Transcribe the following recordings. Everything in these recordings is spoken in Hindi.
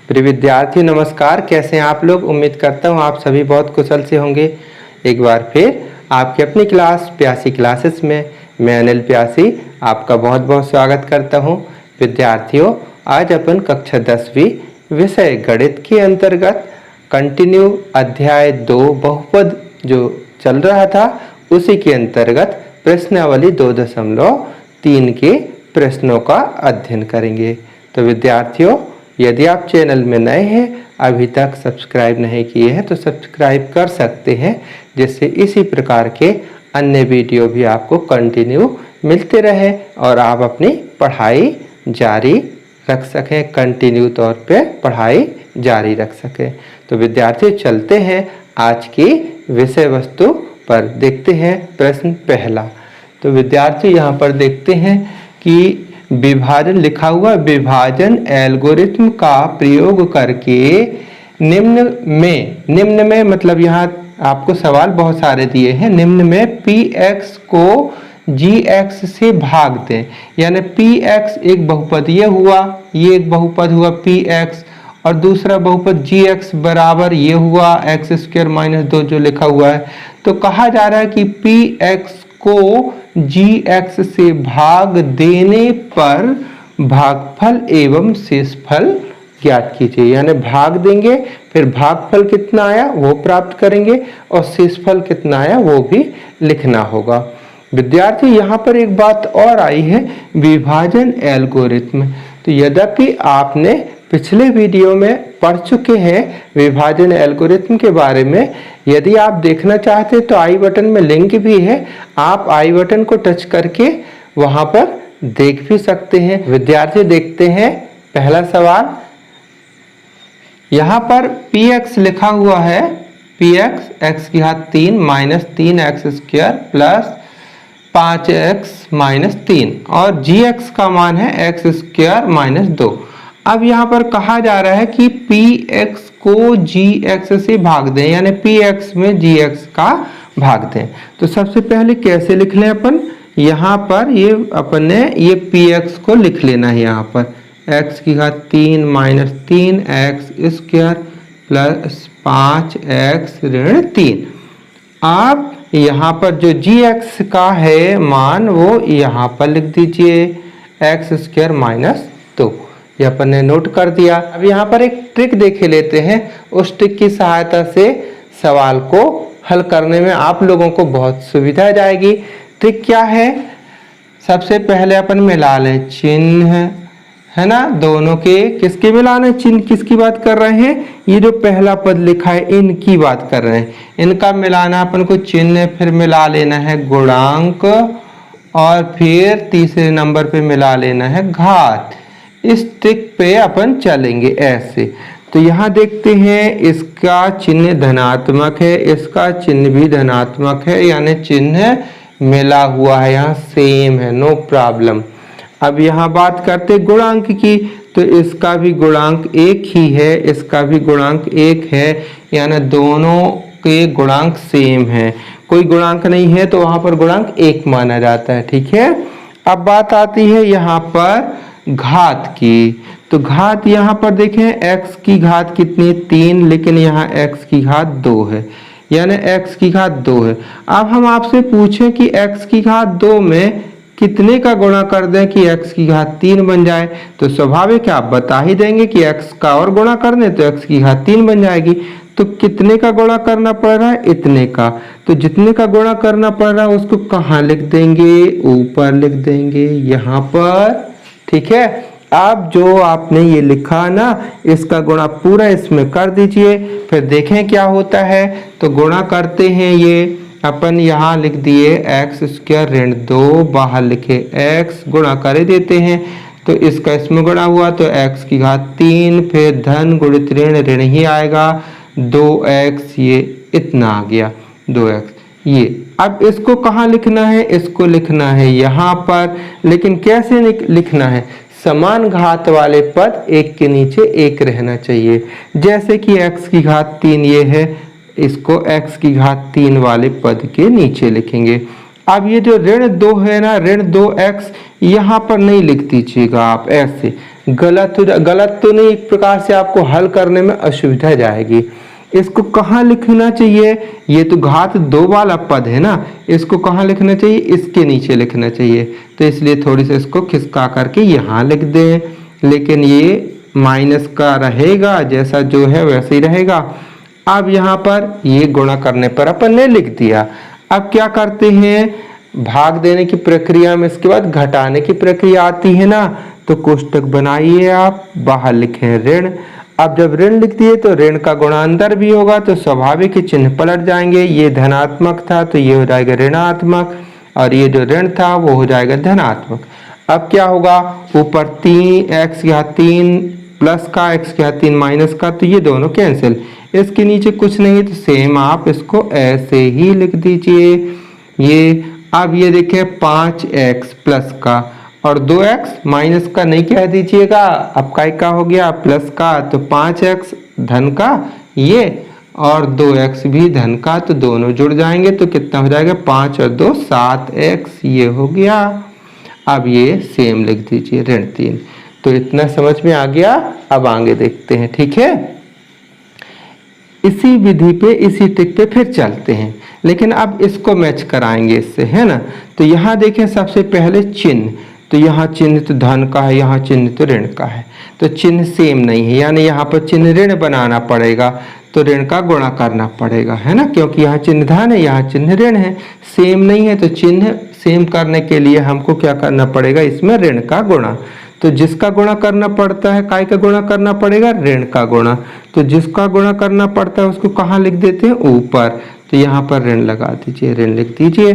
प्रिय विद्यार्थी नमस्कार। कैसे हैं आप लोग? उम्मीद करता हूं आप सभी बहुत कुशल से होंगे। एक बार फिर आपकी अपनी क्लास प्यासी क्लासेस में मैं अनिल प्यासी आपका बहुत बहुत स्वागत करता हूं। विद्यार्थियों, आज अपन कक्षा 10वीं विषय गणित के अंतर्गत कंटिन्यू अध्याय 2 बहुपद जो चल रहा था उसी के अंतर्गत प्रश्नावली 2.3 के प्रश्नों का अध्ययन करेंगे। तो विद्यार्थियों, यदि आप चैनल में नए हैं, अभी तक सब्सक्राइब नहीं किए हैं तो सब्सक्राइब कर सकते हैं, जिससे इसी प्रकार के अन्य वीडियो भी आपको कंटिन्यू मिलते रहे और आप अपनी पढ़ाई जारी रख सकें, कंटिन्यू तौर पे पढ़ाई जारी रख सकें। तो विद्यार्थी चलते हैं आज की विषय वस्तु पर। देखते हैं प्रश्न पहला। तो विद्यार्थी यहाँ पर देखते हैं कि विभाजन लिखा हुआ, विभाजन एल्गोरिथ्म का प्रयोग करके निम्न में मतलब यहाँ आपको सवाल बहुत सारे दिए हैं। निम्न में px को gx से भाग दें, यानी px एक बहुपद ये हुआ, ये एक बहुपद हुआ px, और दूसरा बहुपद gx बराबर ये हुआ x² - 2 जो लिखा हुआ है। तो कहा जा रहा है कि px को gx से भाग देने पर भागफल एवं शेषफल ज्ञात कीजिए। यानी भाग देंगे, फिर भागफल कितना आया वो प्राप्त करेंगे और शेषफल कितना आया वो भी लिखना होगा। विद्यार्थी यहाँ पर एक बात और आई है, विभाजन एल्गोरिथ्म। तो यद्यपि आपने पिछले वीडियो में पढ़ चुके हैं विभाजन एल्गोरिथ्म के बारे में, यदि आप देखना चाहते हैं तो आई बटन में लिंक भी है, आप आई बटन को टच करके वहां पर देख भी सकते हैं। विद्यार्थी देखते हैं पहला सवाल। यहाँ पर px लिखा हुआ है, px x³ - 3x² + 5x - 3 और gx का मान है x² - 2। अब यहाँ पर कहा जा रहा है कि px को gx से भाग दें, यानी px में gx का भाग दें। तो सबसे पहले कैसे लिख लें अपन? यहाँ पर ये अपन ने ये px को लिख लेना है। यहाँ पर x³ - 3x² + 5x - 3। अब यहाँ पर जो gx का है मान वो यहाँ पर लिख दीजिए x² - 2। ये अपन ने नोट कर दिया। अब यहाँ पर एक ट्रिक देख लेते हैं, उस ट्रिक की सहायता से सवाल को हल करने में आप लोगों को बहुत सुविधा जाएगी। ट्रिक क्या है? सबसे पहले अपन मिला लें चिन्ह, है ना, दोनों के। किसके मिलाने? चिन्ह किसकी बात कर रहे हैं? ये जो पहला पद लिखा है इनकी बात कर रहे हैं। इनका मिलाना अपन को चिन्ह, फिर मिला लेना है गुणांक और फिर तीसरे नंबर पे मिला लेना है घात। इस ट्रिक पे अपन चलेंगे ऐसे। तो यहाँ देखते हैं इसका चिन्ह धनात्मक है, इसका चिन्ह भी धनात्मक है, यानी चिन्ह मिला हुआ है, यहाँ सेम है, नो प्रॉब्लम। अब यहाँ बात करते गुणांक की, तो इसका भी गुणांक एक ही है, इसका भी गुणांक एक है, यानी दोनों के गुणांक सेम है। कोई गुणांक नहीं है तो वहां पर गुणांक एक माना जाता है। ठीक है। अब बात आती है यहाँ पर घात की। तो घात यहाँ पर देखें x की घात कितनी? 3, लेकिन यहाँ x की घात 2 है, यानी x की घात 2 है। अब हम आपसे पूछें कि x की घात 2 में कितने का गुणा कर दें कि x की घात 3 बन जाए? तो स्वाभाविक है आप बता ही देंगे कि x का और गुणा कर दें तो x की घात 3 बन जाएगी। तो कितने का गुणा करना पड़ रहा है? इतने का। तो जितने का गुणा करना पड़ रहा है उसको कहाँ लिख देंगे? ऊपर लिख देंगे, यहाँ पर। ठीक है। अब जो आपने ये लिखा ना, इसका गुणा पूरा इसमें कर दीजिए, फिर देखें क्या होता है। तो गुणा करते हैं, ये अपन यहाँ लिख दिए x² - 2, बाहर लिखे x, गुणा कर देते हैं। तो इसका इसमें गुणा हुआ तो x की घात 3, फिर धन गुणित ऋण, ऋण ही आएगा 2x, ये इतना आ गया 2x। ये अब इसको कहाँ लिखना है? इसको लिखना है यहाँ पर, लेकिन कैसे लिखना है? समान घात वाले पद एक के नीचे एक रहना चाहिए। जैसे कि x की घात 3 ये है, इसको x की घात 3 वाले पद के नीचे लिखेंगे। अब ये जो ऋण 2 है ना, ऋण 2x यहाँ पर नहीं लिख दीजिएगा आप ऐसे, गलत तो नहीं, एक प्रकार से आपको हल करने में असुविधा जाएगी। इसको कहाँ लिखना चाहिए, ये तो घात 2 वाला पद है ना, इसको कहाँ लिखना चाहिए, इसके नीचे लिखना चाहिए। तो इसलिए थोड़ी सी इसको खिसका करके यहाँ लिख दें, लेकिन ये माइनस का रहेगा, जैसा जो है वैसे ही रहेगा। अब यहाँ पर ये गुणा करने पर अपन ने लिख दिया। अब क्या करते हैं, भाग देने की प्रक्रिया में इसके बाद घटाने की प्रक्रिया आती है ना, तो कोष्टक बनाइए आप, बाहर लिखें ऋण। अब जब ऋण लिख दिए तो ऋण का गुणा अंदर भी होगा, तो स्वाभाविक ही चिन्ह पलट जाएंगे। ये धनात्मक था तो ये हो जाएगा ऋणात्मक, और ये जो ऋण था वो हो जाएगा धनात्मक। अब क्या होगा, ऊपर 3x की घात 3 प्लस का x की घात 3 माइनस का, तो ये दोनों कैंसिल। इसके नीचे कुछ नहीं तो सेम आप इसको ऐसे ही लिख दीजिए ये। अब ये देखिए 5x प्लस का और 2x माइनस का नहीं कह दीजिएगा, अब का हो गया प्लस का, तो 5x धन का ये और 2x भी धन का, तो दोनों जुड़ जाएंगे तो कितना हो जाएगा, 5 और 2 7x, ये हो गया। अब ये सेम लिख दीजिए ऋण 3। तो इतना समझ में आ गया। अब आगे देखते हैं, ठीक है। इसी विधि पे, इसी ट्रिक पे फिर चलते हैं, लेकिन अब इसको मैच कराएंगे इससे, है ना। तो यहाँ देखें सबसे पहले चिन्ह, तो यहाँ चिन्ह तो धन का है, यहाँ चिन्ह तो ऋण का है, तो चिन्ह सेम नहीं है, यानी यहाँ पर चिन्ह ऋण बनाना पड़ेगा, तो ऋण का गुणा करना पड़ेगा, है ना, क्योंकि यहाँ चिन्ह धन है, यहाँ चिन्ह ऋण है, सेम नहीं है। तो चिन्ह सेम करने के लिए हमको क्या करना पड़ेगा, इसमें ऋण का गुणा। तो जिसका गुणा करना पड़ता है, काय का गुणा करना पड़ेगा, ऋण का गुणा। तो जिसका गुणा करना पड़ता है उसको कहाँ लिख देते हैं, ऊपर, तो यहाँ पर ऋण लगा दीजिए, ऋण लिख दीजिए।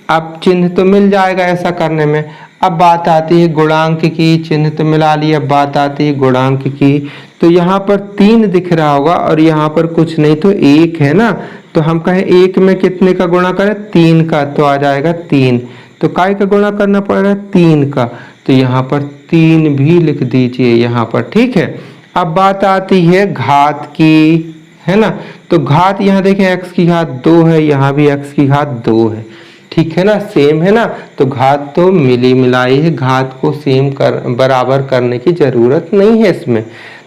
अब चिन्ह तो मिल जाएगा ऐसा करने में। अब बात आती है गुणांक की, चिन्ह तो मिला लिया, अब बात आती है गुणांक की। तो यहाँ पर 3 दिख रहा होगा और यहाँ पर कुछ नहीं तो 1 है ना, तो हम कहें 1 में कितने का गुणा करें, 3 का, तो आ जाएगा 3। तो काय का गुणा करना पड़ेगा, 3 का, तो यहाँ पर 3 भी लिख दीजिए यहाँ पर, ठीक है। अब बात आती है घात की, है ना। तो घात यहाँ देखें x की घात 2 है, यहाँ भी x की घात 2 है, ठीक है ना, सेम है ना। तो घात तो मिली मिलाई है, घात को सेम बराबर करने की जरूरत नहीं है इसमें।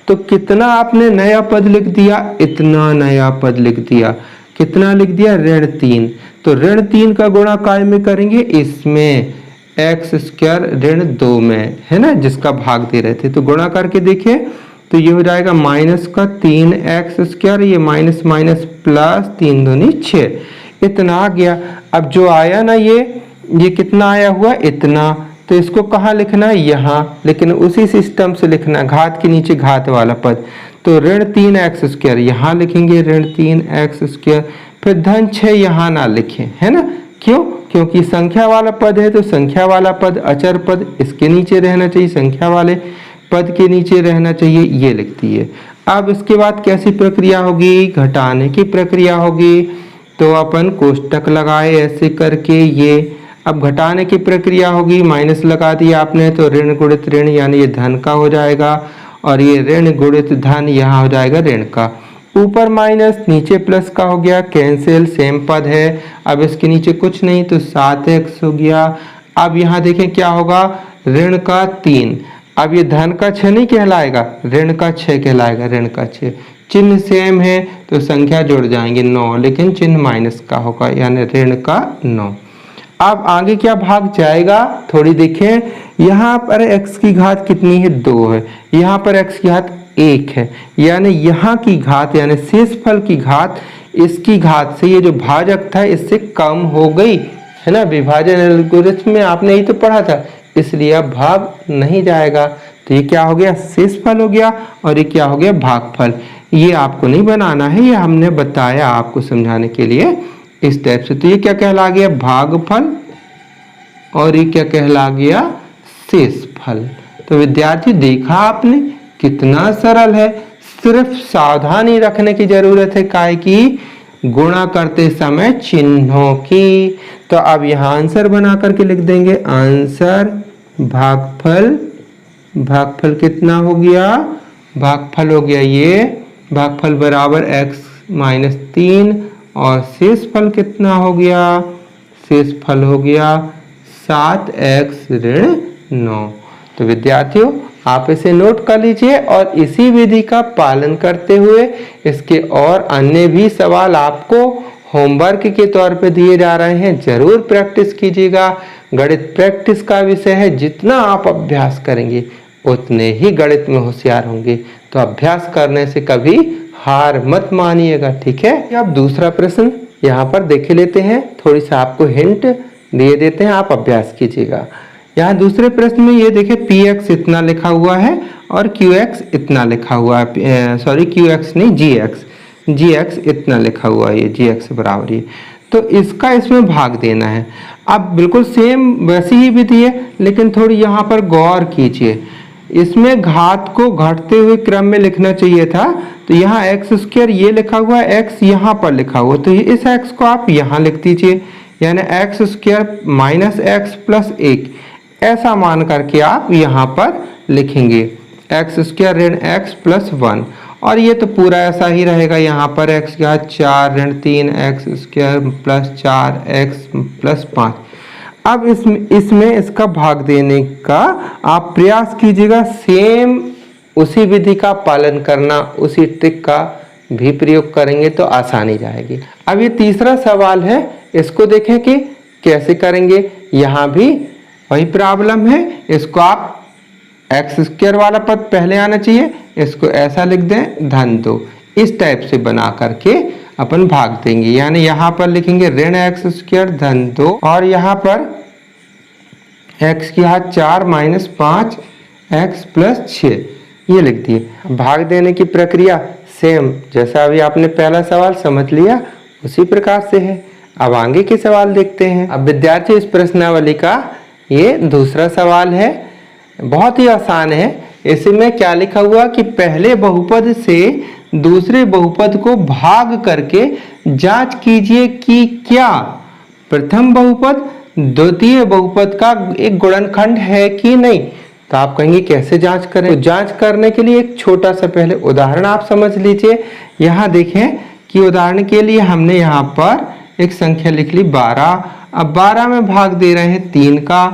तो कितना आपने नया पद लिख दिया, इतना नया पद लिख दिया। कितना लिख दिया, ऋण 3। तो ऋण 3 का गुणा काय में करेंगे, इसमें एक्स स्क्वायर ऋण 2 में, है ना, जिसका भाग दे रहे थे। तो गुणा करके देखिए तो ये हो जाएगा माइनस का 3x स्क्वायर, ये माइनस माइनस प्लस 3 दूनी 6, इतना आ गया। अब जो आया ना ये कितना आया हुआ, इतना, तो इसको कहाँ लिखना है, यहाँ, लेकिन उसी सिस्टम से लिखना, घात के नीचे घात वाला पद। तो ऋण 3x स्क्वायर यहाँ लिखेंगे, ऋण 3x स्क्वायर, फिर धन 6 यहाँ ना लिखें, है ना, क्यों, क्योंकि संख्या वाला पद है, तो संख्या वाला पद अचर पद इसके नीचे रहना चाहिए, संख्या वाले पद के नीचे रहना चाहिए, ये लिख दिए। अब इसके बाद कैसी प्रक्रिया होगी, घटाने की प्रक्रिया होगी। तो अपन कोष्टक लगाए ऐसे करके ये, अब घटाने की प्रक्रिया होगी, माइनस लगा दिया आपने, तो ऋण गुणित ऋण यानी ये धन का हो जाएगा, और ये ऋण गुणित धन यहाँ हो जाएगा ऋण का। ऊपर माइनस नीचे प्लस का हो गया, कैंसिल, सेम पद है। अब इसके नीचे कुछ नहीं तो 7x हो गया। अब यहाँ देखें क्या होगा, ऋण का 3, अब ये धन का 6 नहीं कहलाएगा, ऋण का 6 कहलाएगा, ऋण का 6। चिन्ह सेम है तो संख्या जुड़ जाएंगे 9, लेकिन चिन्ह माइनस का होगा, यानी ऋण का 9। अब आगे क्या भाग जाएगा, थोड़ी देखें, यहाँ पर x की घात कितनी है, 2 है, यहाँ पर x की घात 1 है, यानी यहाँ की घात यानी शेषफल की घात इसकी घात से, ये जो भाजक था इससे कम हो गई, है ना। विभाजन एल्गोरिथम में आपने ही तो पढ़ा था, इसलिए अब भाग नहीं जाएगा। तो ये क्या हो गया, शेषफल हो गया, और ये क्या हो गया, भागफल। ये आपको नहीं बनाना है, ये हमने बताया आपको समझाने के लिए इस टाइप से। तो ये क्या कहला गया, भागफल, और ये क्या कहला गया, शेषफल। तो विद्यार्थी देखा आपने कितना सरल है, सिर्फ सावधानी रखने की जरूरत है काय की, गुणा करते समय चिन्हों की। तो अब यहाँ आंसर बना करके लिख देंगे, आंसर भागफल, भागफल कितना हो गया, भागफल हो गया ये, भागफल बराबर x - 3, और शेषफल कितना हो गया, शेषफल हो गया 7x ऋण 9। तो विद्यार्थियों आप इसे नोट कर लीजिए और इसी विधि का पालन करते हुए इसके और अन्य भी सवाल आपको होमवर्क के तौर पे दिए जा रहे हैं, जरूर प्रैक्टिस कीजिएगा। गणित प्रैक्टिस का विषय है, जितना आप अभ्यास करेंगे उतने ही गणित में होशियार होंगे। तो अभ्यास करने से कभी हार मत मानिएगा, ठीक है। अब दूसरा प्रश्न यहाँ पर देख लेते हैं, थोड़ी सा आपको हिंट दे देते हैं, आप अभ्यास कीजिएगा। यहाँ दूसरे प्रश्न में ये देखिए px इतना लिखा हुआ है और qx इतना लिखा हुआ है, सॉरी qx नहीं gx इतना लिखा हुआ है, ये gx बराबर ये। तो इसका इसमें भाग देना है। अब बिल्कुल सेम वैसी ही विधि है, लेकिन थोड़ी यहाँ पर गौर कीजिए। इसमें घात को घटते हुए क्रम में लिखना चाहिए था, तो यहाँ एक्स स्क्वायर ये लिखा हुआ है, एक्स यहाँ पर लिखा हुआ, तो इस एक्स को आप यहाँ लिख दीजिए, यानी x square minus x plus 1, ऐसा मान करके आप यहाँ पर लिखेंगे एक्स स्क्वायर ऋण एक्स प्लस 1। और ये तो पूरा ऐसा ही रहेगा, यहाँ पर एक्स का 4 ऋण 3 x square plus 4 x plus 5। अब इसमें इसका भाग देने का आप प्रयास कीजिएगा, सेम उसी विधि का पालन करना, उसी ट्रिक का भी प्रयोग करेंगे तो आसानी जाएगी। अब ये तीसरा सवाल है, इसको देखें कि कैसे करेंगे। यहाँ भी वही प्रॉब्लम है, इसको आप एक्स स्क्वायर वाला पद पहले आना चाहिए, इसको ऐसा लिख दें धन 2, इस टाइप से बना करके अपन भाग देंगे। यानी यहाँ पर लिखेंगे ऋण एक्स स्क्वायर धन 2 और यहाँ पर एक्स की घात 4 माइनस 5 एक्स प्लस 6, ये लिख दिए। भाग देने की प्रक्रिया सेम जैसा अभी आपने पहला सवाल समझ लिया उसी प्रकार से है। अब आगे के सवाल देखते हैं। अब विद्यार्थी इस प्रश्नावली का ये दूसरा सवाल है, बहुत ही आसान है। इसमें क्या लिखा हुआ कि पहले बहुपद से दूसरे बहुपद को भाग करके जांच कीजिए कि क्या प्रथम बहुपद द्वितीय बहुपद का एक गुणनखंड है कि नहीं। तो आप कहेंगे कैसे जांच करें। तो जांच करने के लिए एक छोटा सा पहले उदाहरण आप समझ लीजिए। यहाँ देखें कि उदाहरण के लिए हमने यहाँ पर एक संख्या लिख ली 12। अब 12 में भाग दे रहे हैं 3 का,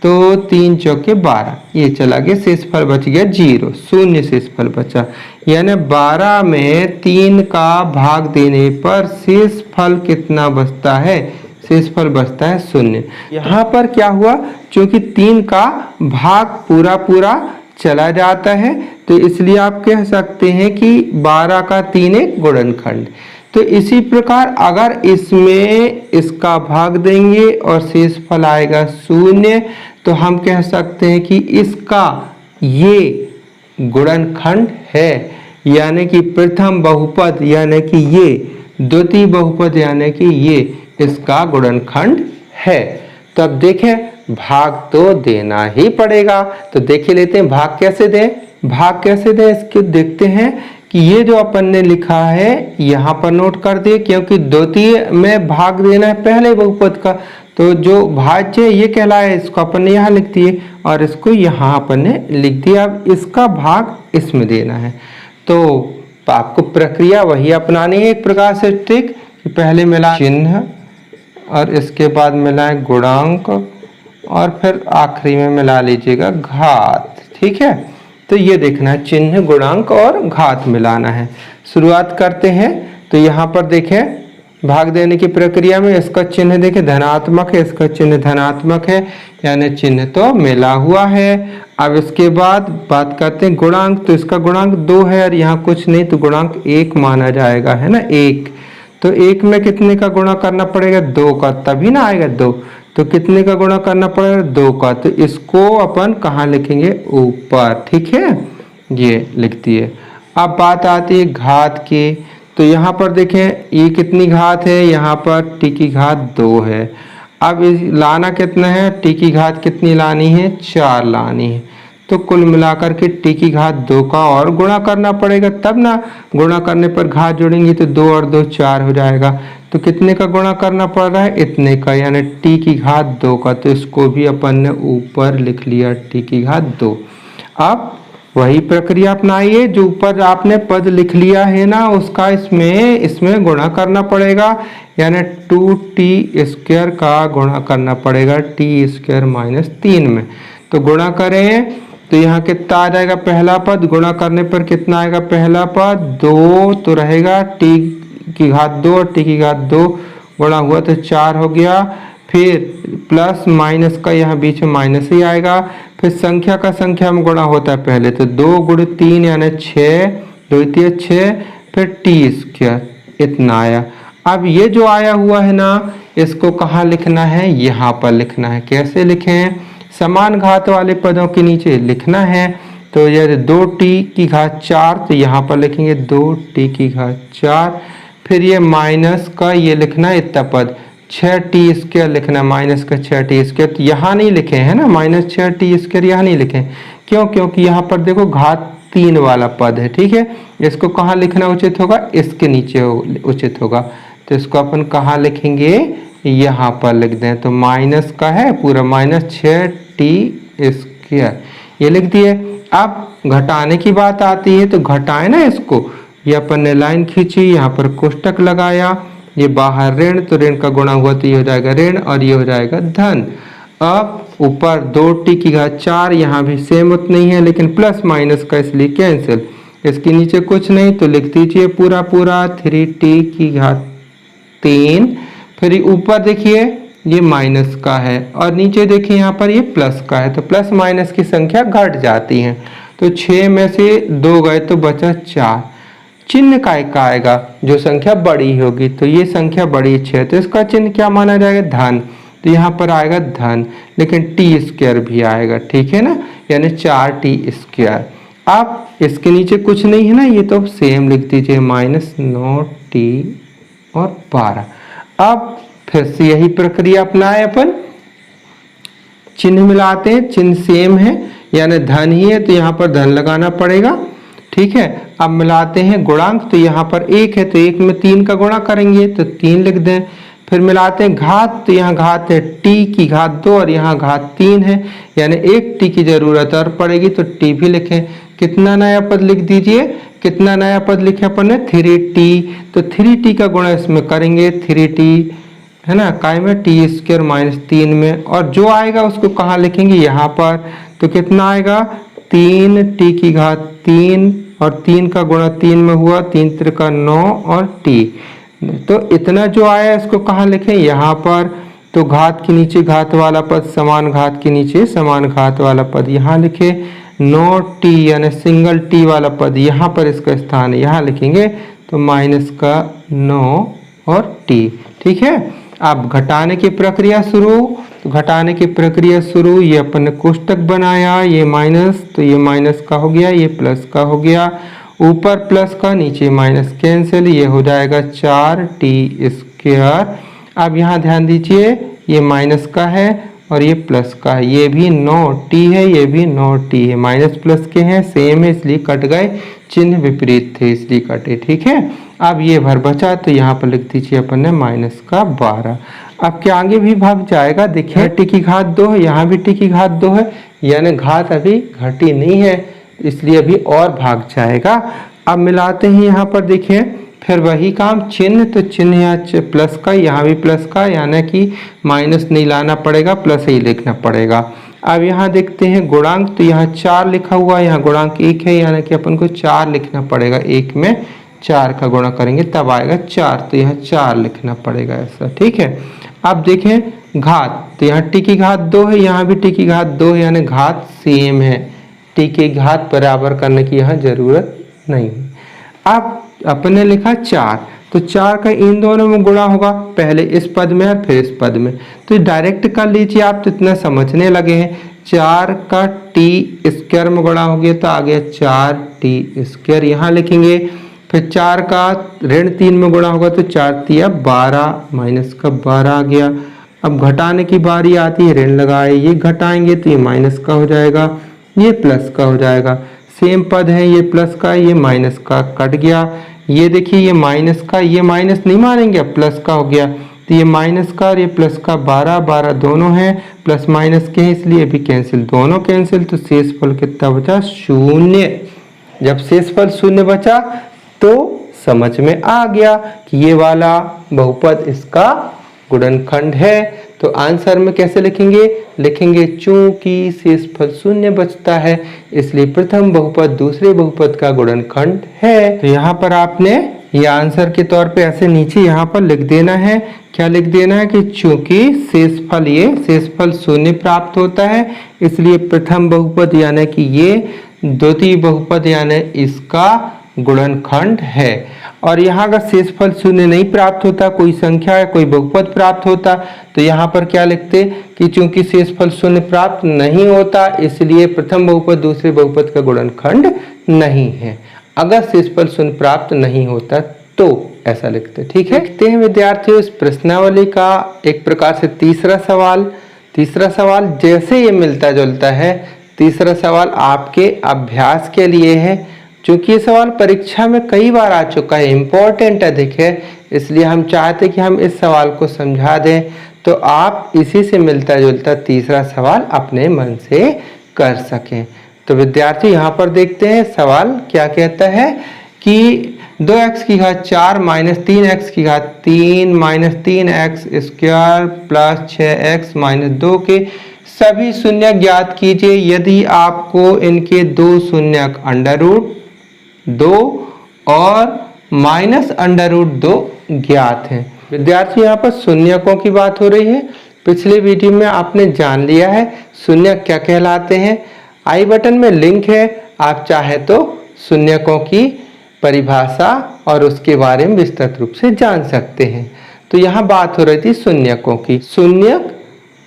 तो 3 चौके 12, ये चला गया, शेषफल बच गया 0, शून्य शेषफल बचा। यानी 12 में 3 का भाग देने पर शेषफल कितना बचता है, शेषफल बचता है 0। यहाँ पर क्या हुआ, क्योंकि 3 का भाग पूरा पूरा चला जाता है, तो इसलिए आप कह सकते हैं कि 12 का 3 एक गुणनखंड। तो इसी प्रकार अगर इसमें इसका भाग देंगे और शेषफल आएगा 0, तो हम कह सकते हैं कि इसका ये गुणनखंड है, यानी कि प्रथम बहुपद यानी कि ये, द्वितीय बहुपद यानी कि ये इसका गुणनखंड है। तो अब देखें भाग तो देना ही पड़ेगा। तो देख लेते हैं भाग कैसे दें। भाग कैसे दें इसके देखते हैं कि ये जो अपन ने लिखा है यहाँ पर नोट कर दिए, क्योंकि द्वितीय में भाग देना है पहले बहुपद का, तो जो भाज्य ये कहलाए इसको अपन ने यहाँ लिख दिए और इसको यहाँ अपन ने लिख दिया। अब इसका भाग इसमें देना है, तो आपको प्रक्रिया वही अपनानी है एक प्रकार से ट्रिक कि पहले मिला चिन्ह और इसके बाद मिलाए गुणांक और फिर आखिरी में मिला लीजिएगा घात, ठीक है। तो ये देखना है चिन्ह गुणांक और घात मिलाना है। शुरुआत करते हैं। तो यहाँ पर देखें भाग देने की प्रक्रिया में इसका चिन्ह देखें धनात्मक है, इसका चिन्ह धनात्मक है, यानी चिन्ह तो मिला हुआ है। अब इसके बाद बात करते हैं गुणांक। तो इसका गुणांक 2 है और यहाँ कुछ नहीं, तो गुणांक 1 माना जाएगा, है ना 1। तो 1 में कितने का गुणा करना पड़ेगा 2 का, तभी ना आएगा 2। तो कितने का गुणा करना पड़ेगा 2 का, तो इसको अपन कहाँ लिखेंगे ऊपर, ठीक है, ये लिख दिए। अब बात आती है घात की। तो यहाँ पर देखें ये कितनी घात है, यहाँ पर t की घात 2 है। अब लाना कितना है, t की घात कितनी लानी है 4 लानी है। तो कुल मिलाकर के t की घात 2 का और गुणा करना पड़ेगा, तब ना गुणा करने पर घात जोड़ेंगे तो 2 और 2 4 हो जाएगा। तो कितने का गुणा करना पड़ रहा है इतने का, यानी t की घात 2 का। तो इसको भी अपन ने ऊपर लिख लिया t की घात 2। अब वही प्रक्रिया अपनाइए, जो ऊपर आपने पद लिख लिया है ना उसका इसमें गुणा करना पड़ेगा, यानी 2t² का गुणा करना पड़ेगा t² - 3 में। तो गुणा करें तो यहाँ कितना आ जाएगा, पहला पद गुणा करने पर कितना आएगा, पहला पद 2 तो रहेगा t⁻2 और t⁻2 गुणा हुआ तो 4 हो गया। फिर प्लस माइनस का यहाँ बीच में माइनस ही आएगा। फिर संख्या का संख्या में गुणा होता है पहले, तो 2 × 3 यानी 6, 2 × 3 6, फिर t² इतना आया। अब ये जो आया हुआ है ना इसको कहाँ लिखना है, यहाँ पर लिखना है। कैसे लिखें, समान घात वाले पदों के नीचे लिखना है। तो यदि 2t⁴ तो यहाँ पर लिखेंगे 2t⁴। फिर ये माइनस का ये लिखना है इतना पद, 6t² लिखना, माइनस का 6t²। तो यहाँ नहीं लिखे हैं ना, -6t² यहाँ नहीं लिखे। क्यों, क्योंकि यहाँ पर देखो घात 3 वाला पद है, ठीक है। इसको कहाँ लिखना उचित होगा, इसके नीचे उचित होगा। तो इसको अपन कहाँ लिखेंगे, यहाँ पर लिख दें। तो माइनस का है पूरा -6t² ये लिख दिए। अब घटाने की बात आती है, तो घटाए ना इसको, ये अपन ने लाइन खींची, यहाँ पर कोष्टक लगाया, ये बाहर ऋण, तो ऋण का गुणा हुआ तो ये हो जाएगा ऋण और ये हो जाएगा धन। अब ऊपर 2t⁴, यहाँ भी सेम उतना ही है लेकिन प्लस माइनस का इसलिए कैंसिल। इसके नीचे कुछ नहीं तो लिख दीजिए पूरा 3t⁻3। फिर ऊपर देखिए ये माइनस का है और नीचे देखिए यहाँ पर ये प्लस का है, तो प्लस माइनस की संख्या घट जाती है। तो 6 में से 2 गए तो बचा 4। चिन्ह काय का आएगा, जो संख्या बड़ी होगी, तो ये संख्या बड़ी 6, तो इसका चिन्ह क्या माना जाएगा, धन। तो यहाँ पर आएगा धन, लेकिन t² भी आएगा, ठीक है ना, यानी 4t²। अब इसके नीचे कुछ नहीं है ना, ये तो सेम लिख दीजिए -9t और 12। अब फिर से यही प्रक्रिया अपनाए अपन, चिन्ह मिलाते हैं, चिन्ह सेम है यानी धन ही है तो यहाँ पर धन लगाना पड़ेगा, ठीक है। अब मिलाते हैं गुणांक, तो यहाँ पर 1 है तो 1 में 3 का गुणा करेंगे तो 3 लिख दें। फिर मिलाते हैं घात, तो यहाँ घात है t⁻2 और यहाँ घात 3 है, यानी 1 t की जरूरत और पड़ेगी तो t भी लिखें। कितना नया पद लिख दीजिए, कितना नया पद लिखे अपन ने, 3t। तो 3t का गुणा इसमें करेंगे, 3t है ना, काय में t² - 3 में, और जो आएगा उसको कहाँ लिखेंगे, यहाँ पर। तो कितना आएगा, 3t⁻3 और 3 का गुणा 3 में हुआ, 3 × 9 और t। तो इतना जो आया इसको कहाँ लिखें, यहाँ पर। तो घात के नीचे घात वाला पद, समान घात के नीचे समान घात वाला पद यहाँ लिखे। 9t यानी सिंगल t वाला पद यहाँ पर इसका स्थान है, यहाँ लिखेंगे तो -9 और t, ठीक है। अब घटाने की प्रक्रिया शुरू, तो घटाने की प्रक्रिया शुरू, ये अपन ने कोष्टक बनाया, ये माइनस तो ये माइनस का हो गया, ये प्लस का हो गया, ऊपर प्लस का नीचे माइनस कैंसिल, ये हो जाएगा 4t²। अब यहाँ ध्यान दीजिए ये माइनस का है और ये प्लस का है, ये भी 9t है, ये भी 9t है, माइनस प्लस के हैं सेम है इसलिए कट गए, चिन्ह विपरीत थे इसलिए कटे, ठीक है। अब ये भर बचा तो यहाँ पर लिख दीजिए अपन ने -12। अब क्या आगे भी भाग जाएगा, देखिए t⁻2 है, यहाँ भी t⁻2 है, यानी घात अभी घटी नहीं है इसलिए अभी और भाग जाएगा। अब मिलाते हैं यहाँ पर, देखिए फिर वही काम, चिन्ह, तो चिन्ह यहाँ प्लस का, यहाँ भी प्लस का, यानी कि माइनस नहीं लाना पड़ेगा, प्लस ही लिखना पड़ेगा। अब यहाँ देखते हैं गुणांक, तो यहाँ 4 लिखा हुआ है, यहाँ गुणांक 1 है, यानी कि अपन को 4 लिखना पड़ेगा, 1 में 4 का गुणा करेंगे तब आएगा 4, तो यहाँ 4 लिखना पड़ेगा ऐसा, ठीक है। अब देखें घात, तो यहाँ t⁻2 है, यहाँ भी t⁻2 है, यानी घात सेम है, t की घात बराबर करने की यहाँ जरूरत नहीं है। अब अपने लिखा 4, तो 4 का इन दोनों में गुणा होगा, पहले इस पद में और फिर इस पद में, तो डायरेक्ट कर लीजिए आप, तो इतना समझने लगे हैं। 4 का t² में गुणा हो गया तो आ गया 4t², यहाँ लिखेंगे। फिर 4 का ऋण 3 में गुणा होगा तो 4 × 12, माइनस का 12 आ गया। अब घटाने की बारी आती है, ऋण लगाए, ये घटाएंगे तो ये माइनस का हो जाएगा, ये प्लस का हो जाएगा, सेम पद है, ये प्लस का ये माइनस का कट गया। ये देखिए ये माइनस का, ये माइनस नहीं मानेंगे, अब प्लस का हो गया, तो ये माइनस का और ये प्लस का 12 12 दोनों हैं, प्लस माइनस के हैं इसलिए भी कैंसिल, दोनों कैंसिल। तो शेषफल कितना बचा? शून्य। जब शेषफल शून्य बचा तो समझ में आ गया कि ये वाला बहुपद इसका गुणनखंड है। तो आंसर में कैसे लिखेंगे? लिखेंगे चूंकि शेषफल शून्य बचता है इसलिए प्रथम बहुपद दूसरे बहुपद का गुणनखंड है। तो यहाँ पर आपने ये आंसर के तौर पे ऐसे नीचे यहाँ पर लिख देना है। क्या लिख देना है? कि चूंकि शेषफल शून्य प्राप्त होता है इसलिए प्रथम बहुपद यानी कि ये द्वितीय बहुपद यानी इसका गुणनखंड है। और यहाँ अगर शेषफल शून्य नहीं प्राप्त होता, कोई संख्या या कोई बहुपद प्राप्त होता, तो यहाँ पर क्या लिखते कि चूंकि शेषफल शून्य प्राप्त नहीं होता इसलिए प्रथम बहुपद दूसरे बहुपद का गुणनखंड नहीं है। अगर शेषफल शून्य प्राप्त नहीं होता तो ऐसा लिखते। ठीक है, देखते हैं विद्यार्थियों इस प्रश्नावली का एक प्रकार से तीसरा सवाल जैसे ये मिलता जुलता है। तीसरा सवाल आपके अभ्यास के लिए है, क्योंकि ये सवाल परीक्षा में कई बार आ चुका है, इम्पोर्टेंट अधिक है, इसलिए हम चाहते कि हम इस सवाल को समझा दें। तो आप इसी से मिलता जुलता तीसरा सवाल अपने मन से कर सकें। तो विद्यार्थी यहाँ पर देखते हैं सवाल क्या कहता है कि 2x की घात 4 माइनस 3x की घात 3 minus 3x square plus 6x minus 2 के सभी शून्य ज्ञात कीजिए यदि आपको इनके दो शून्यक अंडर रूट 2 और माइनस अंडर रूट 2 ज्ञात हैं। विद्यार्थी यहाँ पर शून्यकों की बात हो रही है। पिछले वीडियो में आपने जान लिया है शून्यक क्या कहलाते हैं। आई बटन में लिंक है, आप चाहे तो शून्यकों की परिभाषा और उसके बारे में विस्तृत रूप से जान सकते हैं। तो यहाँ बात हो रही थी शून्यकों की। शून्यक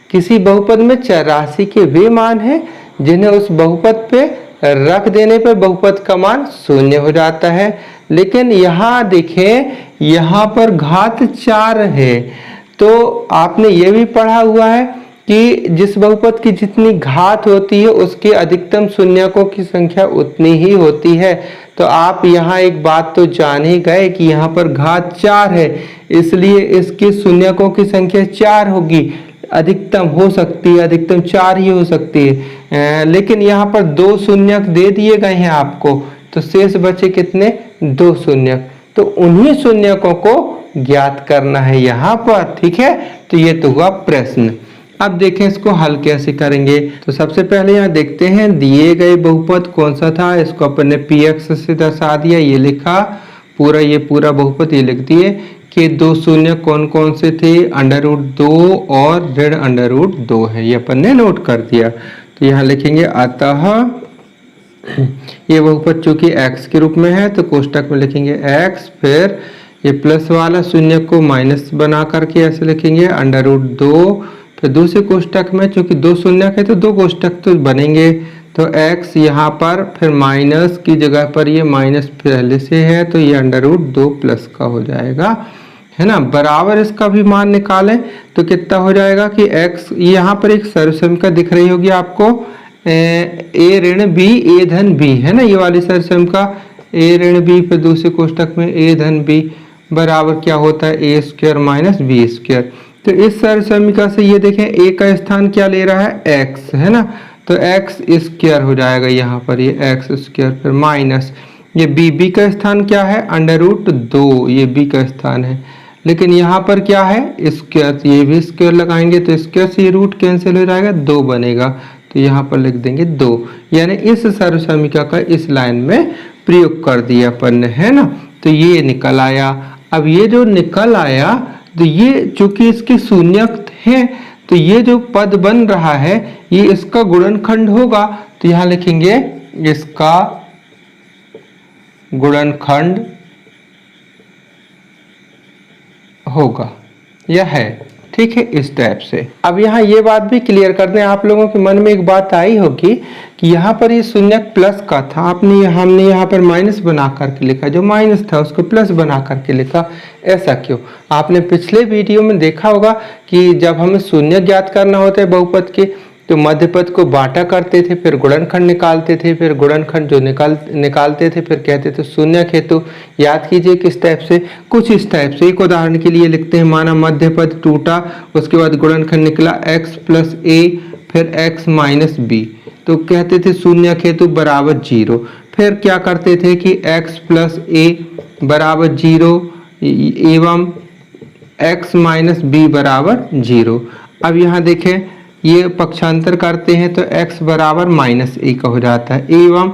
किसी बहुपद में चर राशि के वे मान हैं जिन्हें उस बहुपद पे रख देने पर बहुपद का मान शून्य हो जाता है। लेकिन यहाँ देखें, यहाँ पर घात 4 है, तो आपने ये भी पढ़ा हुआ है कि जिस बहुपद की जितनी घात होती है उसके अधिकतम शून्यकों की संख्या उतनी ही होती है। तो आप यहाँ एक बात तो जान ही गए कि यहाँ पर घात 4 है इसलिए इसके शून्यकों की संख्या 4 होगी। अधिकतम हो सकती है, अधिकतम 4 ही हो सकती है, लेकिन यहाँ पर 2 शून्यक दे दिए गए हैं आपको, तो शेष बचे कितने? 2 शून्यक। तो उन्हीं शून्यकों को ज्ञात करना है यहाँ पर। ठीक है, तो ये तो हुआ प्रश्न। अब देखें इसको हल कैसे करेंगे। तो सबसे पहले यहाँ देखते हैं दिए गए बहुपद कौन सा था, इसको अपन ने px से दर्शा दिया, ये लिखा पूरा, ये पूरा बहुपद ये लिख दिए कि दो शून्य कौन कौन से थे, अंडर रूट 2 और ऋण अंडर रूट 2 है, ये अपन ने नोट कर दिया। तो यहाँ लिखेंगे अतः ये बहुपद चूंकि x के रूप में है तो कोष्टक में लिखेंगे x, फिर ये प्लस वाला शून्य को माइनस बना करके ऐसे लिखेंगे अंडर रूट 2, फिर दूसरे कोष्टक में चूंकि 2 शून्य है तो 2 कोष्टक तो बनेंगे, तो x यहाँ पर फिर माइनस की जगह पर ये माइनस पहले से है तो ये अंडर रूट 2 प्लस का हो जाएगा, है ना। बराबर इसका भी मान निकालें तो कितना हो जाएगा कि x, यहाँ पर एक सर्वसमीका दिख रही होगी आपको, a ऋण b a धन b, है ना, ये वाली सर्वसमीका a ऋण b, फिर दूसरे कोष्टक में a धन b बराबर क्या होता है a square minus b square. तो इस सर्वसमीका से ये देखें a का स्थान क्या ले रहा है x, है ना, तो x स्क्वायर हो जाएगा यहाँ पर, ये x स्क्वायर, फिर माइनस ये b का स्थान क्या है अंडर रूट 2, ये b का स्थान है, लेकिन यहाँ पर क्या है स्क्वायर, ये भी स्क्वायर लगाएंगे तो स्क्वायर से ये रूट कैंसिल हो जाएगा, 2 बनेगा, तो यहाँ पर लिख देंगे 2, यानी इस सर्वसमीका का इस लाइन में प्रयोग कर दिया अपन ने, है ना। तो ये निकल आया। अब ये जो निकल आया तो ये चूंकि इसके शून्यक हैं तो ये जो पद बन रहा है ये इसका गुणनखंड होगा, तो यहाँ लिखेंगे इसका गुणनखंड होगा, यह है। ठीक है, इस टाइप से। अब यहाँ ये बात भी क्लियर कर दें, आप लोगों के मन में एक बात आई होगी कि यहाँ पर ये शून्यक प्लस का था, हमने यहाँ पर माइनस बना करके लिखा, जो माइनस था उसको प्लस बना करके लिखा, ऐसा क्यों? आपने पिछले वीडियो में देखा होगा कि जब हमें शून्य ज्ञात करना होता है बहुपद के तो मध्य पद को बांटा करते थे, फिर गुणनखंड निकालते थे, फिर गुणनखंड जो निकालते थे फिर कहते थे शून्यक हेतु। याद कीजिए किस टाइप से, कुछ इस टाइप से। एक उदाहरण के लिए लिखते हैं, माना मध्य पद टूटा, उसके बाद गुणनखंड निकला x प्लस a फिर x माइनस b, तो कहते थे शून्यक हेतु बराबर 0। फिर क्या करते थे कि x प्लस a बराबर 0 एवं x माइनस b बराबर 0। अब यहाँ देखें ये पक्षांतर करते हैं तो x बराबर माइनस a का हो जाता है एवं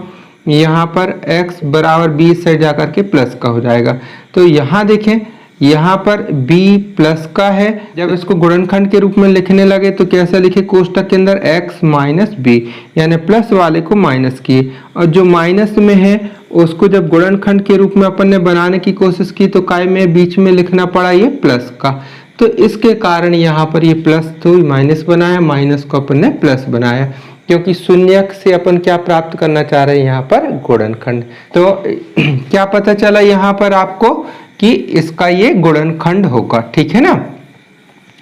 यहाँ पर x बराबर b से जाकर के प्लस का हो जाएगा। तो यहाँ देखें यहाँ पर b प्लस का है, जब इसको गुणनखंड के रूप में लिखने लगे तो कैसे लिखे, कोष्टक के अंदर x माइनस b, यानी प्लस वाले को माइनस किए, और जो माइनस में है उसको जब गुणनखंड के रूप में अपन ने बनाने की कोशिश की तो काय में बीच में लिखना पड़ा ये प्लस का। तो इसके कारण यहाँ पर ये प्लस तो माइनस बनाया, माइनस को अपन ने प्लस बनाया, क्योंकि शून्यक से अपन क्या प्राप्त करना चाह रहे हैं यहाँ पर गुणनखंड। तो क्या पता चला यहाँ पर आपको कि इसका ये गुणनखंड होगा, ठीक है ना।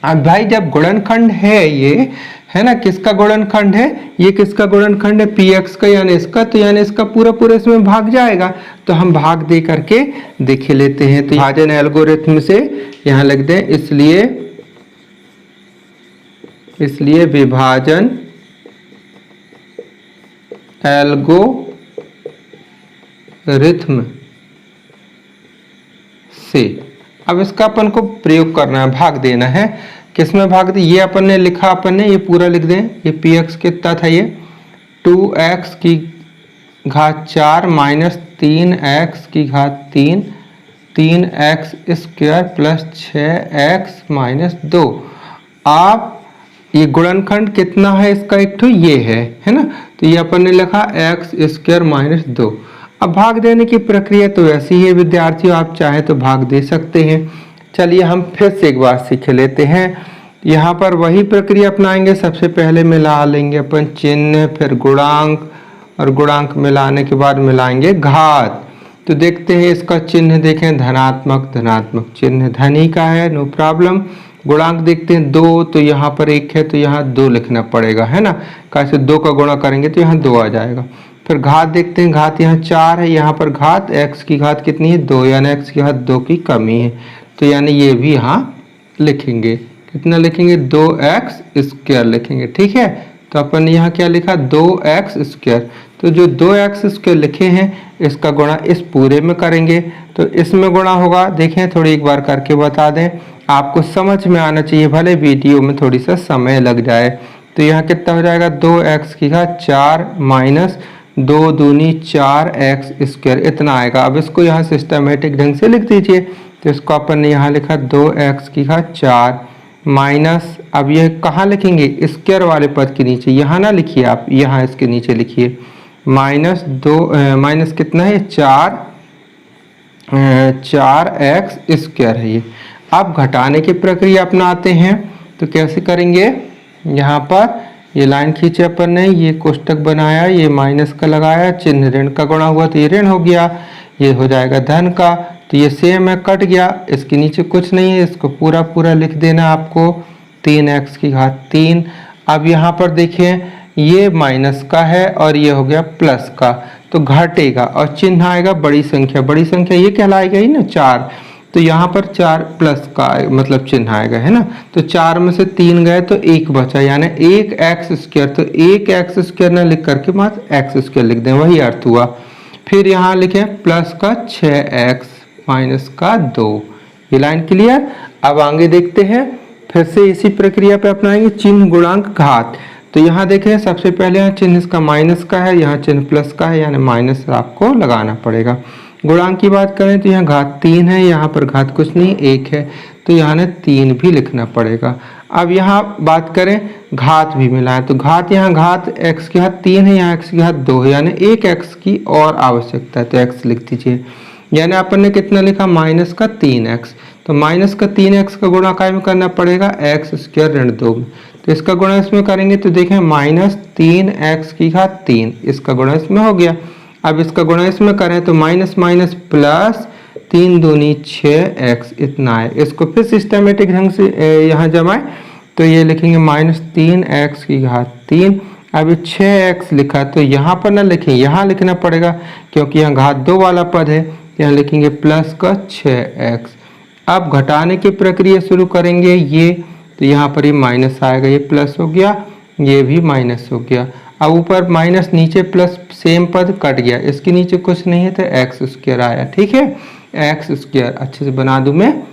अब भाई जब गुणनखंड है ये, है ना, किसका गुणनखंड है, ये किसका गुणनखंड है, px का, यानी इसका, तो यानी इसका पूरा पूरा इसमें भाग जाएगा। तो हम भाग दे करके देख लेते हैं। तो विभाजन एल्गोरिथम से यहाँ लिख दें, इसलिए विभाजन एल्गोरिथम से अब इसका अपन को प्रयोग करना है, भाग देना है। किसमें भाग दे, ये अपन ने लिखा, अपन ने ये पूरा लिख दें। ये px कितना था, ये 2x की घात 4 माइनस 3x की घात 3, 3x square plus 6x minus 2। आप ये गुणनखंड कितना है इसका, एक तो ये है ना, तो ये अपन ने लिखा x स्क्वायर माइनस 2। अब भाग देने की प्रक्रिया तो ऐसी ही है विद्यार्थियों, आप चाहे तो भाग दे सकते हैं। चलिए हम फिर से एक बार सीख लेते हैं। यहाँ पर वही प्रक्रिया अपनाएंगे, सबसे पहले मिला लेंगे अपन चिन्ह, फिर गुणांक, और गुणांक मिलाने के बाद मिलाएंगे घात। तो देखते हैं इसका चिन्ह, देखें धनात्मक, धनात्मक चिन्ह धन ही का है, नो प्रॉब्लम। गुणांक देखते हैं 2, तो यहाँ पर 1 है तो यहाँ 2 लिखना पड़ेगा, है ना, कैसे 2 का गुणा करेंगे तो यहाँ 2 आ जाएगा। फिर घात देखते हैं, घात यहाँ 4 है, यहाँ पर घात x की घात कितनी है 2, यानी x की घात 2 की कमी है, तो यानी ये भी यहाँ लिखेंगे, कितना लिखेंगे 2x स्क्वायर लिखेंगे, ठीक है। तो अपन ने यहाँ क्या लिखा 2x स्क्वायर, तो जो 2x स्क्वायर लिखे हैं इसका गुणा इस पूरे में करेंगे, तो इसमें गुणा होगा। देखें थोड़ी एक बार करके बता दें, आपको समझ में आना चाहिए, भले वीडियो में थोड़ी सा समय लग जाए। तो यहाँ कितना हो जाएगा 2x की घात 4 माइनस 2 दूनी 4x स्क्वायर, इतना आएगा। अब इसको यहाँ सिस्टमेटिक ढंग से लिख दीजिए। तो इसको अपन ने यहाँ लिखा 2x की घात 4 माइनस, अब यह कहाँ लिखेंगे, स्क्वायर वाले पद के नीचे, यहाँ ना लिखिए आप, यहाँ इसके नीचे लिखिए, माइनस 2 माइनस कितना है 4x स्क्वायर है ये। अब घटाने की प्रक्रिया अपनाते हैं, तो कैसे करेंगे, यहाँ पर ये लाइन खींचे अपन ने, ये कोष्टक बनाया, ये माइनस का लगाया, चिन्ह ऋण का गुणा हुआ तो ये ऋण हो गया, ये हो जाएगा धन का, तो ये सेम है, कट गया, इसके नीचे कुछ नहीं है, इसको पूरा पूरा लिख देना आपको 3x की घात 3। अब यहाँ पर देखिए ये माइनस का है और ये हो गया प्लस का, तो घटेगा और चिन्ह आएगा बड़ी संख्या, बड़ी संख्या ये कहलाएगा ही ना 4, तो यहाँ पर 4 प्लस का मतलब चिन्ह आएगा, है ना। तो 4 में से 3 गए तो 1 बचा, यानी 1x स्क्वायर, तो 1x स्क्वायर ना लिख करके मात्र x स्क्वायर लिख दें, वही अर्थ हुआ। फिर यहाँ लिखें प्लस का 6x माइनस का 2, ये लाइन क्लियर। अब आगे देखते हैं, फिर से इसी प्रक्रिया पे अपनाएंगे, चिन्ह गुणांक घात। तो यहाँ देखें सबसे पहले यहाँ चिन्ह इसका माइनस का है, यहाँ चिन्ह प्लस का है, यानी माइनस आपको लगाना पड़ेगा। गुणांक की बात करें तो यहाँ घात 3 है, यहाँ पर घात कुछ नहीं 1 है, तो यहाँ ने 3 भी लिखना पड़ेगा। अब यहाँ बात करें घात भी मिलाएं, तो घात यहाँ घात x की घात 3 है, यहाँ x की घात 2 है, यानी 1 x की और आवश्यकता है, तो x लिख दीजिए। यानी अपन ने कितना लिखा माइनस का 3x, तो माइनस का 3x का गुणा काय में करना पड़ेगा x स्क्वायर ऋण 2 में, तो इसका गुणा इसमें करेंगे तो देखें माइनस 3x की घात 3, इसका गुणा इसमें हो गया। अब इसका गुणा इसमें करें तो माइनस माइनस प्लस 3 दूनी 6x इतना है। इसको फिर सिस्टमेटिक ढंग से यहाँ जमाएं तो ये लिखेंगे -3x की घात 3। अब 6x लिखा तो यहाँ पर ना लिखें, यहाँ लिखना पड़ेगा क्योंकि यहाँ घात 2 वाला पद है। यहाँ लिखेंगे प्लस का 6x। अब घटाने की प्रक्रिया शुरू करेंगे ये, तो यहाँ पर ये माइनस आएगा, ये प्लस हो गया, ये भी माइनस हो गया। अब ऊपर माइनस नीचे प्लस, सेम पद कट गया, इसके नीचे कुछ नहीं है तो एक्स स्क्वायर आया। ठीक है, एक्स स्क्वायर अच्छे से बना दूं मैं,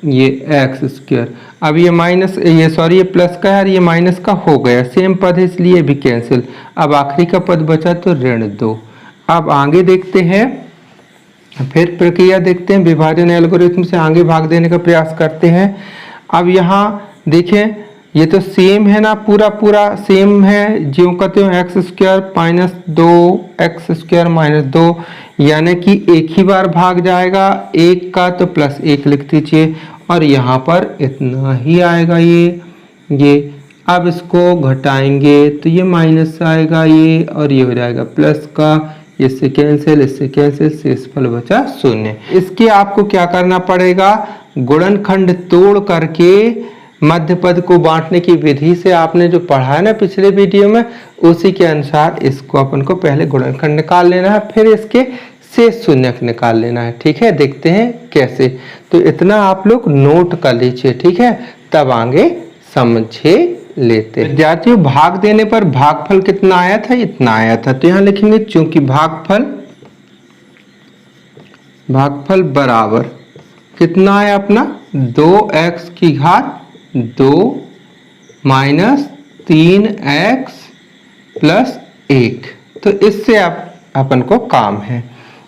ये एक्स स्क्वायर। अब ये माइनस, ये सॉरी ये प्लस का है और ये माइनस का हो गया, सेम पद है इसलिए भी कैंसिल। अब आखिरी का पद बचा तो -2। अब आगे देखते हैं, फिर प्रक्रिया देखते हैं, विभाजन एल्गोरिथम से आगे भाग देने का प्रयास करते हैं। अब यहाँ देखें, ये तो सेम है ना, पूरा पूरा सेम है, जो कहते हो एक्स स्क्वायर -2 यानी कि एक ही बार भाग जाएगा, एक का तो +1 लिख दीजिए और यहाँ पर इतना ही आएगा ये। अब इसको घटाएंगे तो ये माइनस आएगा ये, और ये हो जाएगा प्लस का, इससे कैंसिल, शेषफल बचा 0। इसके आपको क्या करना पड़ेगा, गुणनखंड तोड़ करके मध्य पद को बांटने की विधि से आपने जो पढ़ा है ना पिछले वीडियो में, उसी के अनुसार इसको अपन को पहले गुणनखंड निकाल लेना है, फिर इसके शेष शून्यक निकाल लेना है। ठीक है, देखते हैं कैसे। तो इतना आप लोग नोट कर लीजिए, ठीक है, तब आगे समझे लेते हैं। विद्यार्थियों, भाग देने पर भागफल कितना आया था, इतना आया था। तो यहाँ लिखेंगे चूंकि भागफल बराबर कितना आया अपना 2x की घात 2 -3x + 1। तो इससे अपन को काम है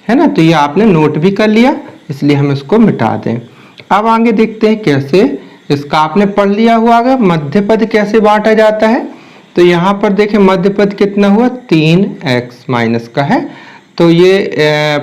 ना, तो ये आपने नोट भी कर लिया, इसलिए हम इसको मिटा दें। अब आगे देखते हैं कैसे। इसका आपने पढ़ लिया हुआ, मध्य पद कैसे बांटा जाता है। तो यहाँ पर देखें मध्य पद कितना हुआ, 3x माइनस का है। तो ये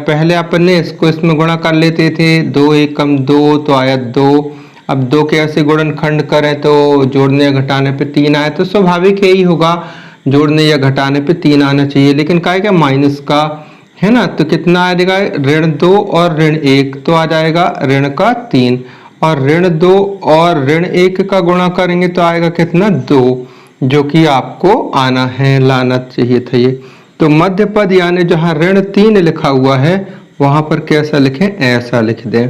पहले अपन ने इसको इसमें गुणा कर लेते थे, 2 एकम 2 तो आया 2। अब 2 के ऐसे गुणनखंड करें तो जोड़ने या घटाने पे 3 आए, तो स्वाभाविक यही होगा, जोड़ने या घटाने पे 3 आना चाहिए। लेकिन क्या है, माइनस का है ना, तो कितना आ जाएगा, -2 और -1 तो आ जाएगा ऋण का 3, और -2 और -1 का गुणा करेंगे तो आएगा कितना 2, जो कि आपको आना है, लाना चाहिए था ये। तो मध्य पद यानी जहाँ -3 लिखा हुआ है वहां पर कैसा लिखें, ऐसा लिख दें।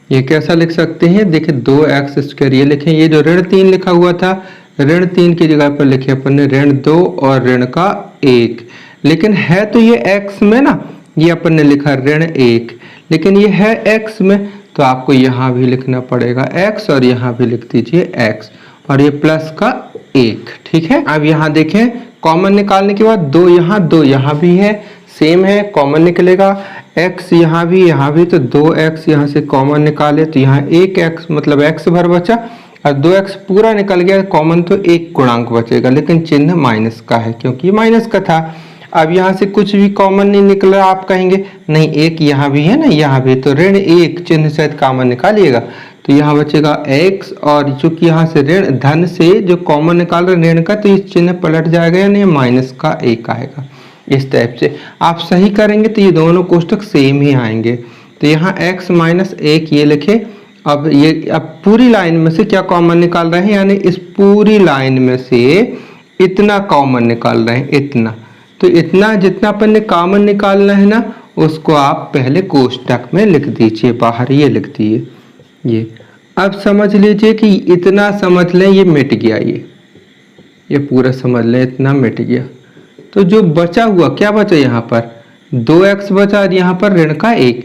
ये कैसा लिख सकते हैं, देखिए 2x², ये लिखें, ये जो -3 लिखा हुआ था, -3 की जगह पर लिखे अपन ने -2 और ऋण का 1। लेकिन है तो ये x में ना, ये अपन ने लिखा -1, लेकिन ये है x में, तो आपको यहाँ भी लिखना पड़ेगा x और यहाँ भी लिख दीजिए x, और ये प्लस का 1। ठीक है, अब यहाँ देखें, कॉमन निकालने के बाद 2 यहाँ भी है, सेम है, कॉमन निकलेगा, x यहाँ भी, तो 2x यहाँ से कॉमन निकाले तो यहाँ 1x मतलब x भर बचा, और 2x पूरा निकल गया कॉमन, तो 1 गुणांक बचेगा, लेकिन चिन्ह माइनस का है क्योंकि ये माइनस का था। अब यहाँ से कुछ भी कॉमन नहीं निकला, आप कहेंगे नहीं 1 यहाँ भी है ना, यहाँ भी, तो -1 चिन्ह सहित कॉमन निकालिएगा, तो यहाँ बचेगा x, और चूंकि यहाँ से ऋण धन से जो कॉमन निकाल रहे ऋण का, तो इस चिन्ह पलट जाएगा, यानी माइनस का 1 आएगा। इस टाइप से आप सही करेंगे तो ये दोनों कोष्टक सेम ही आएंगे। तो यहाँ x - 1 ये लिखे। अब पूरी लाइन में से क्या कॉमन निकाल रहे हैं, यानी इस पूरी लाइन में से इतना कॉमन निकाल रहे हैं, इतना। तो इतना जितना अपन ने कॉमन निकालना है ना, उसको आप पहले कोष्टक में लिख दीजिए, बाहर ये लिख दिए ये। अब समझ लीजिए कि इतना समझ लें, ये मिट गया, ये पूरा समझ लें, इतना मिट गया। तो जो बचा हुआ क्या बचा, यहाँ पर 2x बचा और यहाँ पर ऋण का 1।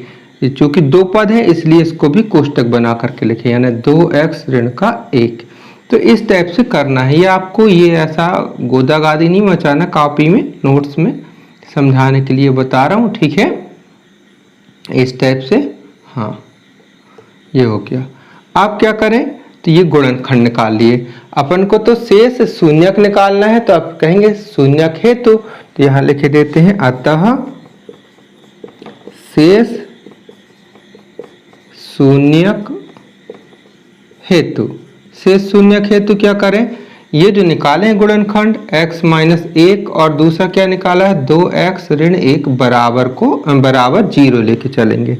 चूंकि 2 पद है इसलिए इसको भी कोष्टक बना करके लिखे, यानी 2x ऋण का 1। तो इस टाइप से करना है, ये आपको ये ऐसा गोदागादी नहीं मचाना, कॉपी में नोट्स में समझाने के लिए बता रहा हूँ। ठीक है, इस टाइप से। हाँ, ये हो गया। आप क्या करें, तो ये गुणनखंड निकाल लिए। अपन को तो शेष शून्यक निकालना है, तो आप कहेंगे शून्यक हेतु, तो यहाँ लिख देते हैं अतः शेष शून्यक हेतु। शेष शून्यक हेतु क्या करें, ये जो निकाले हैं गुणनखंड x - 1 और दूसरा क्या निकाला है 2x ऋण 1 बराबर 0 लेके चलेंगे।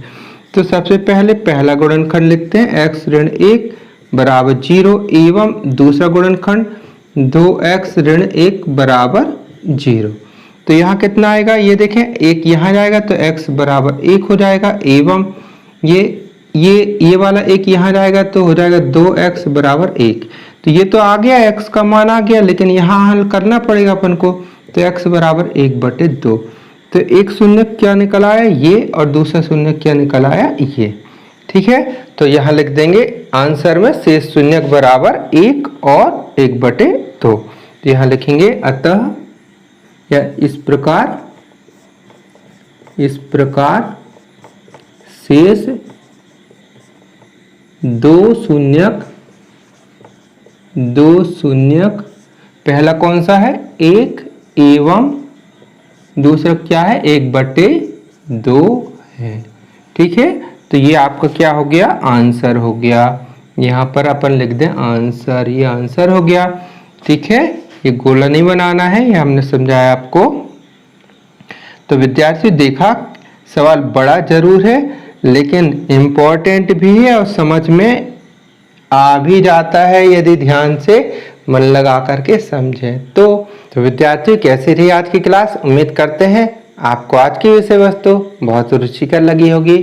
तो सबसे पहले पहला गुणनखंड लिखते हैं, x ऋण 1 बराबर 0 एवं दूसरा गुणनखंड 2x ऋण 1 बराबर 0। तो यहाँ कितना आएगा ये देखें, एक यहाँ जाएगा तो x बराबर 1 हो जाएगा एवं ये वाला एक यहाँ जाएगा तो हो जाएगा 2x बराबर 1। तो ये तो आ गया, x का मान आ गया, लेकिन यहाँ हल करना पड़ेगा अपन को। तो x बराबर 1/2। तो एक शून्य क्या निकल आया ये, और दूसरा शून्य क्या निकल आया ये। ठीक है, तो यहाँ लिख देंगे आंसर में शेष शून्य बराबर 1 और 1/2। तो यहाँ लिखेंगे अतः या इस प्रकार शेष दो शून्यक पहला कौन सा है 1 एवं दूसरा क्या है 1/2 है। ठीक है, तो ये आपका क्या हो गया आंसर हो गया। यहाँ पर अपन लिख दें आंसर, ये आंसर हो गया। ठीक है, ये गोला नहीं बनाना है, ये हमने समझाया आपको। तो विद्यार्थियों देखा सवाल बड़ा जरूर है लेकिन इम्पोर्टेंट भी है और समझ में आ भी जाता है यदि ध्यान से मन लगा करके समझें तो विद्यार्थियों कैसी रही आज की क्लास। उम्मीद करते हैं आपको आज की विषय वस्तु बहुत रुचिकर लगी होगी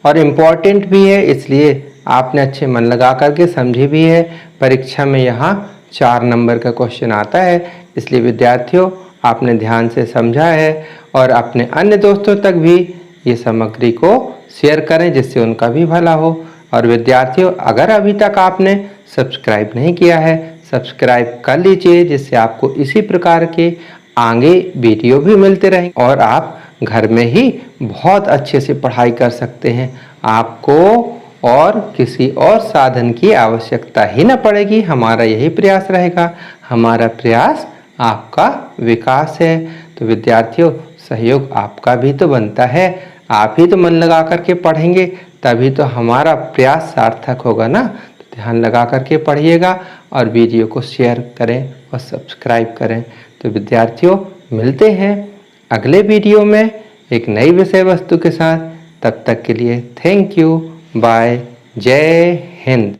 और इम्पोर्टेंट भी है, इसलिए आपने अच्छे मन लगा करके समझी भी है। परीक्षा में यहाँ 4 नंबर का क्वेश्चन आता है, इसलिए विद्यार्थियों आपने ध्यान से समझा है और अपने अन्य दोस्तों तक भी ये सामग्री को शेयर करें जिससे उनका भी भला हो। और विद्यार्थियों अगर अभी तक आपने सब्सक्राइब नहीं किया है सब्सक्राइब कर लीजिए, जिससे आपको इसी प्रकार के आगे वीडियो भी मिलते रहें और आप घर में ही बहुत अच्छे से पढ़ाई कर सकते हैं। आपको और किसी और साधन की आवश्यकता ही न पड़ेगी, हमारा यही प्रयास रहेगा। हमारा प्रयास आपका विकास है। तो विद्यार्थियों सहयोग आपका भी तो बनता है, आप ही तो मन लगा करके पढ़ेंगे तभी तो हमारा प्रयास सार्थक होगा ना। तो ध्यान लगा करके पढ़िएगा और वीडियो को शेयर करें और सब्सक्राइब करें। तो विद्यार्थियों मिलते हैं अगले वीडियो में एक नई विषय वस्तु के साथ। तब तक के लिए थैंक यू, बाय, जय हिंद।